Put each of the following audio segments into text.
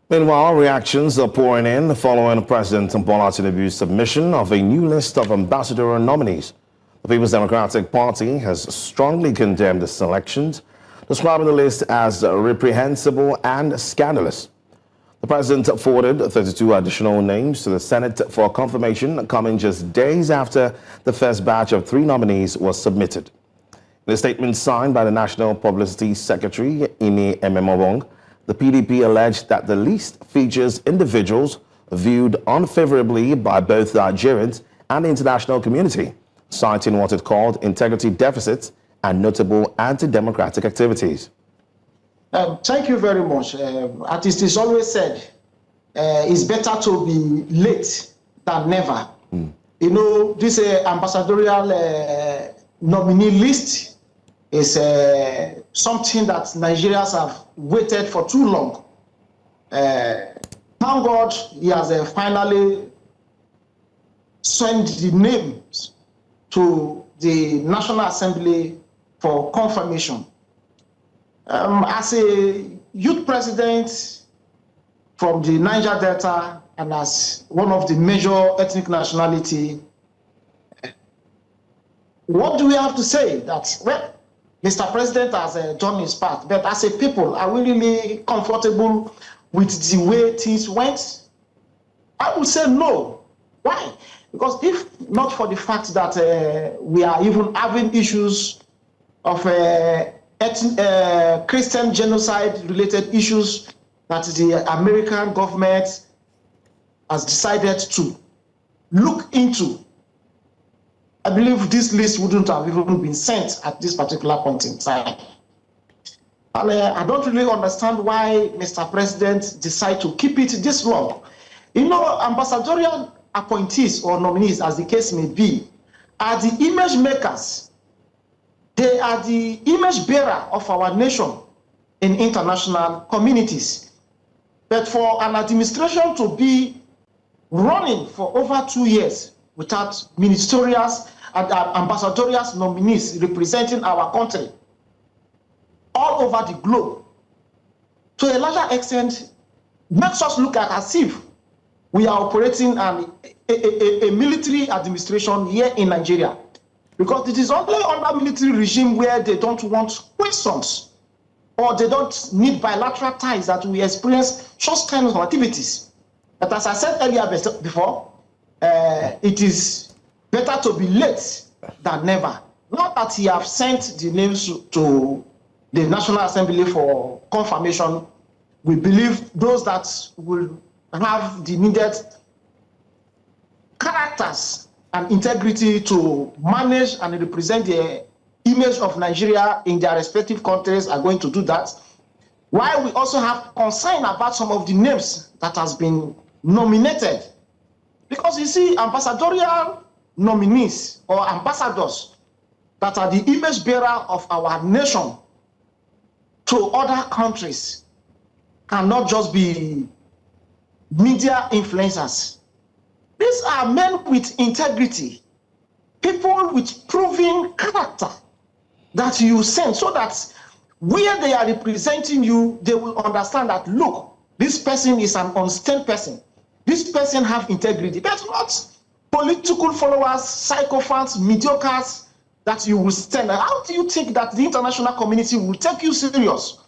Meanwhile, reactions are pouring in following President Bola Tinubu's submission of a new list of ambassadorial nominees. The People's Democratic Party has strongly condemned the selections, describing the list as reprehensible and scandalous. The president forwarded 32 additional names to the Senate for confirmation, coming just days after the first batch of 3 nominees was submitted. In a statement signed by the National Publicity Secretary, Imi Ememobong, the PDP alleged that the list features individuals viewed unfavorably by both the Nigerians and the international community, citing what it called integrity deficits and notable anti-democratic activities. Thank you very much. As it is always said, it's better to be late than never. You know, this ambassadorial nominee list is something that Nigerians have waited for too long. Thank God he has finally sent the names to the National Assembly for confirmation. As a youth president from the Niger Delta and as one of the major ethnic nationality, what do we have to say? That, well, Mr. President has done his part, but as a people, are we really comfortable with the way things went? I would say no. Why? Because if not for the fact that we are even having issues of Christian genocide-related issues that the American government has decided to look into, I believe this list wouldn't have even been sent at this particular point in time. And I don't really understand why Mr. President decided to keep it this long. You know, ambassadorial appointees or nominees, as the case may be, are the image makers. They are the image bearer of our nation in international communities. But for an administration to be running for over 2 years without ministerials and ambassadorial nominees representing our country all over the globe, to a larger extent, makes us look like as if we are operating a military administration here in Nigeria. Because it is only under military regime where they don't want questions or they don't need bilateral ties that we experience such kind of activities. But as I said earlier before, it is better to be late than never. Not that he have sent the names to the National Assembly for confirmation. We believe those that will have the needed characters and integrity to manage and represent the image of Nigeria in their respective countries are going to do that. While we also have concern about some of the names that has been nominated. Because you see, ambassadorial nominees or ambassadors that are the image bearer of our nation to other countries cannot just be media influencers. These are men with integrity, people with proven character that you send so that where they are representing you, they will understand that, look, this person is an unstained person. This person have integrity. That's not political followers, psychophants, mediocres that you will stand. How do you think that the international community will take you serious?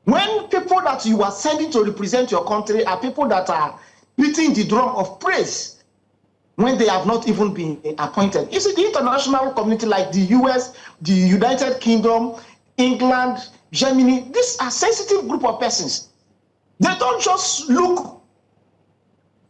When people that you are sending to represent your country are people that are beating the drum of praise when they have not even been appointed. You see, the international community like the US, the United Kingdom, England, Germany, these are sensitive group of persons. They don't just look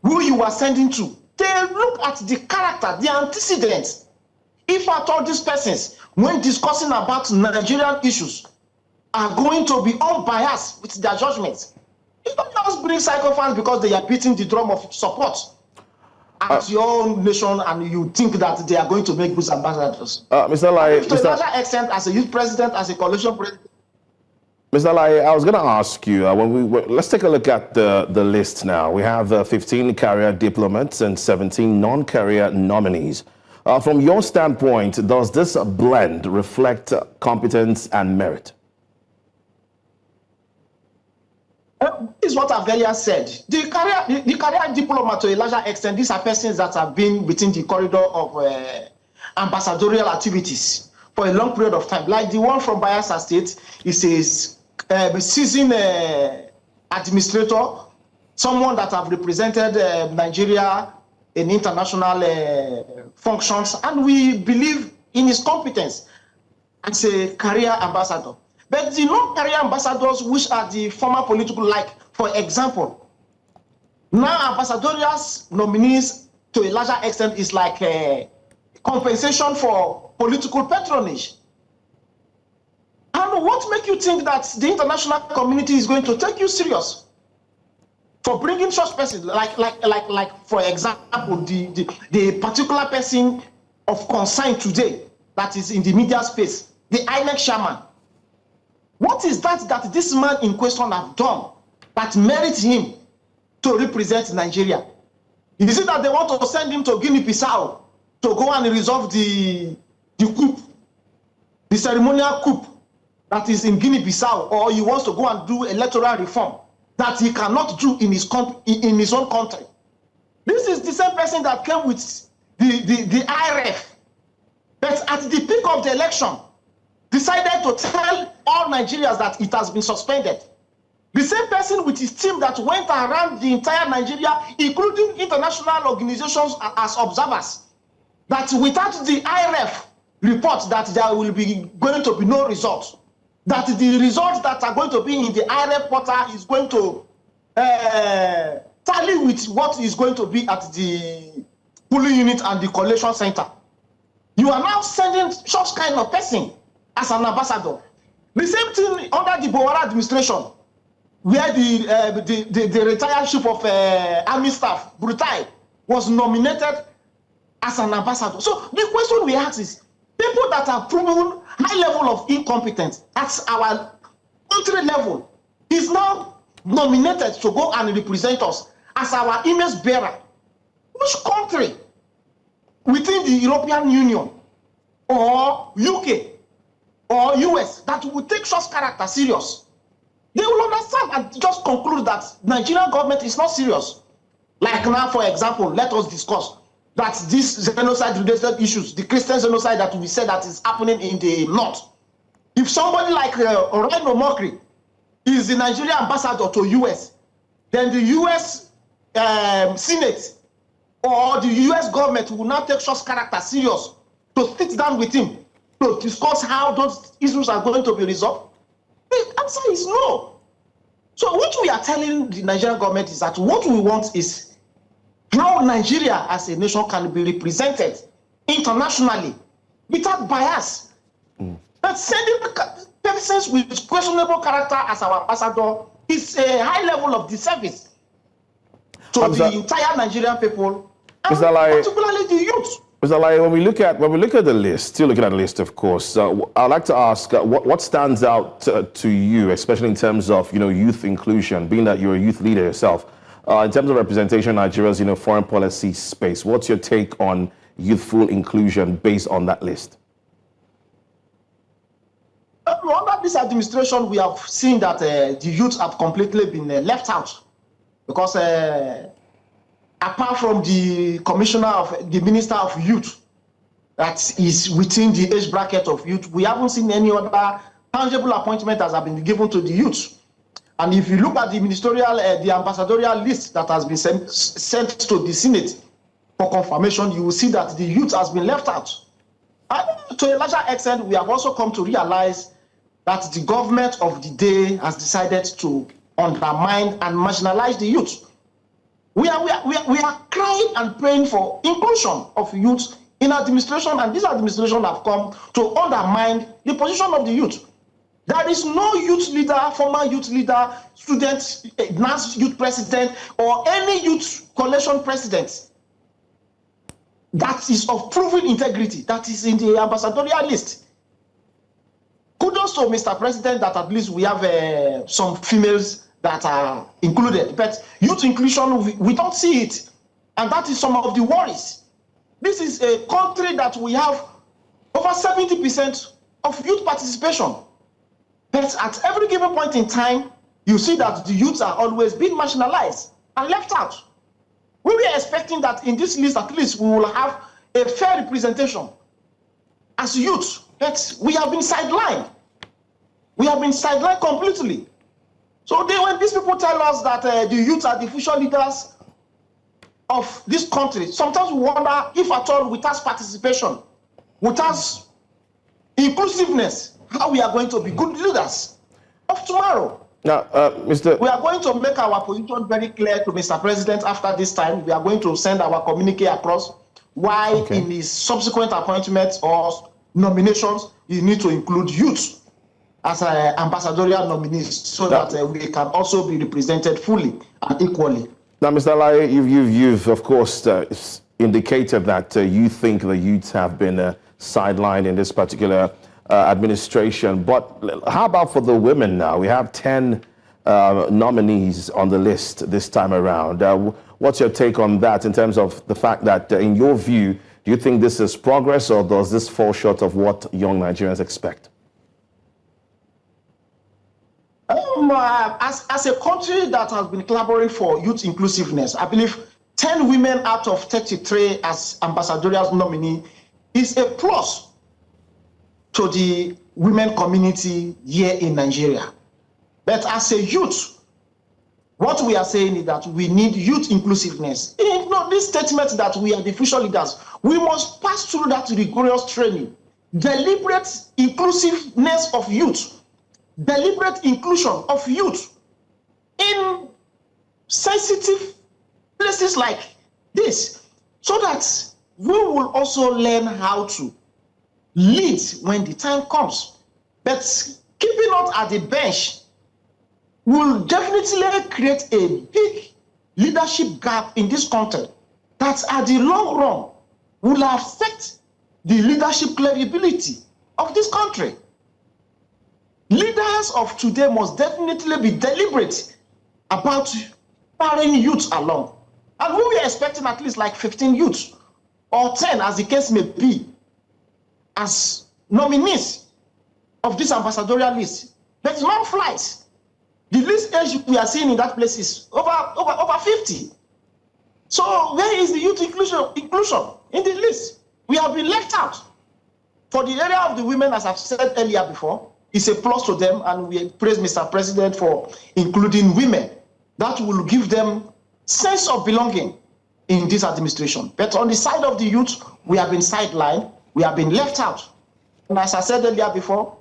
who you are sending to. They look at the character, the antecedents. If at all these persons, when discussing about Nigerian issues, are going to be unbiased with their judgments. You don't just bring psychophants because they are beating the drum of support at your own nation and you think that they are going to make good ambassadors. Mr. Alaye, to a larger extent, as a youth president, as a coalition president. Mr. Alaye, I was going to ask you, let's take a look at the list now. We have 15 career diplomats and 17 non-career nominees. From your standpoint, does this blend reflect competence and merit? This is what I've earlier said. The career diplomat, to a larger extent, these are persons that have been within the corridor of ambassadorial activities for a long period of time. Like the one from Bayelsa State is a seasoned administrator, someone that have represented Nigeria in international functions, and we believe in his competence as a career ambassador. But the non-career ambassadors, which are the former political, like, for example, now ambassadorial nominees, to a larger extent, is like a compensation for political patronage. And what makes you think that the international community is going to take you serious for bringing such persons, like for example, the particular person of concern today that is in the media space, the INEC chairman? What is that this man in question have done that merits him to represent Nigeria? Is it that they want to send him to Guinea-Bissau to go and resolve the coup, the ceremonial coup that is in Guinea-Bissau, or he wants to go and do electoral reform that he cannot do in his own country? This is the same person that came with the IRF, but at the peak of the election, decided to tell all Nigerians that it has been suspended. The same person with his team that went around the entire Nigeria, including international organizations as observers, that without the IRF report that there will be going to be no result, that the results that are going to be in the IRF portal is going to tally with what is going to be at the polling unit and the collation center. You are now sending such kind of person as an ambassador. The same thing under the Bola administration, where the retired chief of army staff, Brutai, was nominated as an ambassador. So the question we ask is, people that have proven high level of incompetence at our country level is now nominated to go and represent us as our image bearer. Which country within the European Union or UK or US that will take such character serious? They will understand and just conclude that Nigerian government is not serious. Like now, for example, let us discuss that this genocide-related issues, the Christian genocide that we said that is happening in the north. If somebody like Orlando Mokri is the Nigerian ambassador to US, then the US Senate or the US government will not take such character serious to sit down with him to discuss how those issues are going to be resolved? The answer is no. So what we are telling the Nigerian government is that what we want is how Nigeria as a nation can be represented internationally without bias. But sending persons with questionable character as our ambassador is a high level of disservice to the entire Nigerian people, and particularly the youth. Mr. Alaye, when we look at the list, still looking at the list, of course, I'd like to ask what stands out to you, especially in terms of youth inclusion, being that you're a youth leader yourself, in terms of representation in Nigeria's foreign policy space. What's your take on youthful inclusion based on that list? Under this administration, we have seen that the youth have completely been left out, because apart from the commissioner of the minister of youth that is within the age bracket of youth, we haven't seen any other tangible appointment that have been given to the youth. And if you look at the ministerial, the ambassadorial list that has been sent to the Senate for confirmation, you will see that the youth has been left out. And to a larger extent, we have also come to realize that the government of the day has decided to undermine and marginalize the youth. We are crying and praying for inclusion of youth in administration, and this administration have come to undermine the position of the youth. There is no youth leader, former youth leader, student, NAS youth president, or any youth coalition president that is of proven integrity that is in the ambassadorial list. Kudos to Mr. President that at least we have some females that are included, but youth inclusion, we don't see it, and that is some of the worries. This is a country that we have over 70% of youth participation, but at every given point in time, you see that the youths are always being marginalized and left out. We were expecting that in this list, at least we will have a fair representation as youth, but we have been sidelined. We have been sidelined completely. So when these people tell us that the youth are the future leaders of this country, sometimes we wonder if at all without participation, without inclusiveness, how we are going to be good leaders of tomorrow. Now, We are going to make our position very clear to Mr. President after this time. We are going to send our communique across why in his subsequent appointments or nominations, you need to include youth as ambassadorial nominees so that we can also be represented fully and equally. Now, Mr. Alaye, you've of course indicated that you think the youths have been sidelined in this particular administration. But how about for the women now? We have 10 nominees on the list this time around. What's your take on that in terms of the fact that, in your view, do you think this is progress or does this fall short of what young Nigerians expect? As a country that has been collaborating for youth inclusiveness, I believe 10 women out of 33 as ambassadorial nominee is a plus to the women community here in Nigeria. But as a youth, what we are saying is that we need youth inclusiveness. This statement that we are the future leaders, we must pass through that rigorous training, deliberate inclusiveness of youth, deliberate inclusion of youth in sensitive places like this, so that we will also learn how to lead when the time comes. But keeping us at the bench will definitely create a big leadership gap in this country that at the long run will affect the leadership credibility of this country. Leaders of today must definitely be deliberate about carrying youth along. And we were expecting at least like 15 youths or 10, as the case may be, as nominees of this ambassadorial list. But none flies. The least age we are seeing in that place is over 50. So where is the youth inclusion in the list? We have been left out. For the area of the women, as I've said earlier before, it's a plus to them, and we praise Mr. President for including women. That will give them sense of belonging in this administration. But on the side of the youth, we have been sidelined, we have been left out. And as I said earlier before,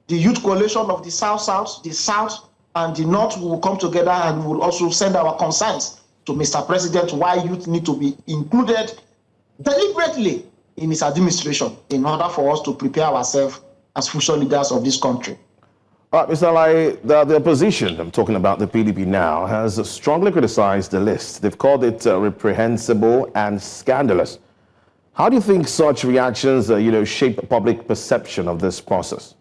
the youth coalition of the South, the South and the North will come together and will also send our concerns to Mr. President why youth need to be included deliberately in his administration in order for us to prepare ourselves as future leaders of this country. All right, Mr. Alaye, the opposition, I'm talking about the PDP now, has strongly criticized the list. They've called it reprehensible and scandalous. How do you think such reactions, shape public perception of this process?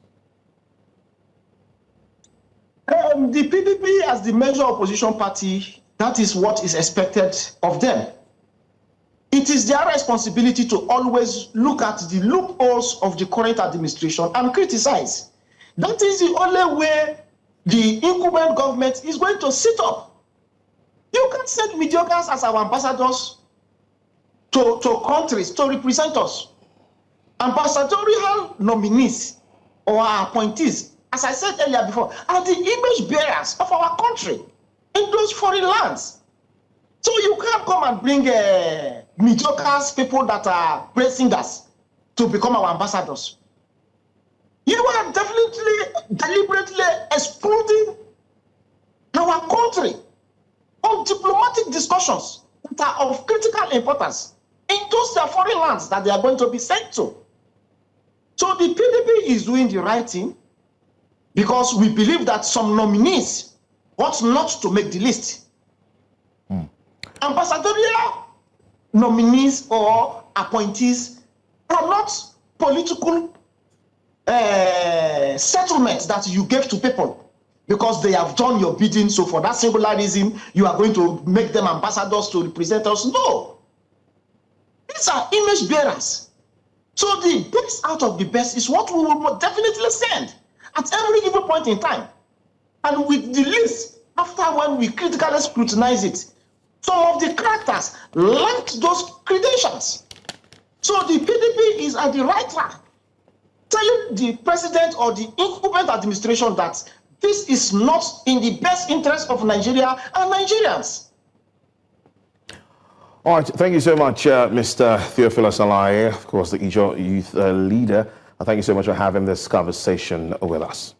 The PDP, as the major opposition party, that is what is expected of them. It is their responsibility to always look at the loopholes of the current administration and criticize. That is the only way the incumbent government is going to sit up. You can't send mediocres as our ambassadors to countries to represent us. Ambassadorial nominees or appointees, as I said earlier before, are the image bearers of our country in those foreign lands. So you can't come and bring mediocres, people that are great singers, to become our ambassadors. You are definitely, deliberately excluding our country on diplomatic discussions that are of critical importance in those foreign lands that they are going to be sent to. So the PDP is doing the right thing because we believe that some nominees ought not to make the list. Ambassadorial nominees or appointees are not political settlements that you gave to people because they have done your bidding. So for that singular reason, you are going to make them ambassadors to represent us. No. These are image bearers. So the best out of the best is what we will definitely send at every given point in time. And with the list, after when we critically scrutinize it, some of the characters lacked those credentials. So the PDP is at the right track, telling the president or the incumbent administration that this is not in the best interest of Nigeria and Nigerians. All right, thank you so much, Mr. Theophilus Alaye, of course, the Ijaw Youth leader. Thank you so much for having this conversation with us.